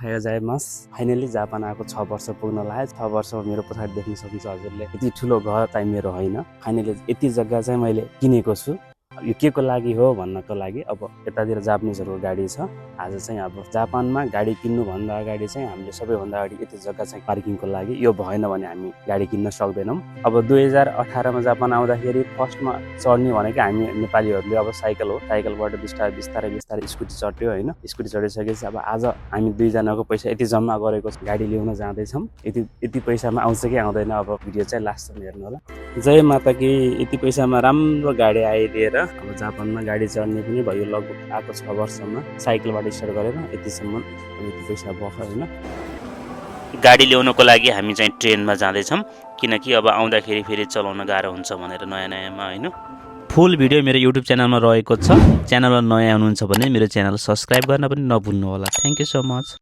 जायमास finally Japan आएको 6 वर्ष पुग्न लाग्यो। 6 वर्ष मेरो पछाडि देख्न सक्नुहुन्छ हजुरले। यति ठुलो घर चाहिँ मेरो होइन, फाइनली यति जग्गा चाहिँ मैले किनेको छु। यो के को लागि हो भन्नको लागि अब यतातिर जापानिजहरूको गाडी छ। आज चाहिँ अब जापानमा गाडी किन्नुभन्दा अगाडि चाहिँ हामीले सबैभन्दा अगाडि यति जग्गा चाहिँ पार्किङको लागि, यो भएन भने हामी गाडी किन्न सक्दैनौँ। अब 2018 मा जापान आउँदाखेरि फर्स्टमा चढ्ने भनेको हामी नेपालीहरूले अब साइकल हो, साइकलबाट बिस्तारै बिस्तारै बिस्तारै स्कुटी चढ्यो होइन। स्कुटी चढिसकेपछि अब आज हामी दुईजनाको पैसा यति जम्मा गरेको छ, गाडी ल्याउन जाँदैछौँ। यति पैसामा आउँछ कि आउँदैन अब भिडियो चाहिँ लास्टसम्म हेर्नु होला। जय माता कि। यति पैसामा राम्रो गाडी आइदिएर अब जापानमा गाडी चढ्ने पनि भयो। लगभग आएको 6 वर्षमा साइकलबाट स्टार्ट गरेर यतिसम्म यति पैसा भयो होइन। गाडी ल्याउनको लागि हामी चाहिँ ट्रेनमा जाँदैछौँ, किनकि अब आउँदाखेरि फेरि चलाउन गाह्रो हुन्छ भनेर नयाँमा होइन। फुल भिडियो मेरो युट्युब च्यानलमा रहेको छ। च्यानलमा नयाँ हुनुहुन्छ भने मेरो च्यानल सब्सक्राइब गर्न पनि नभुल्नु होला। Thank you so much.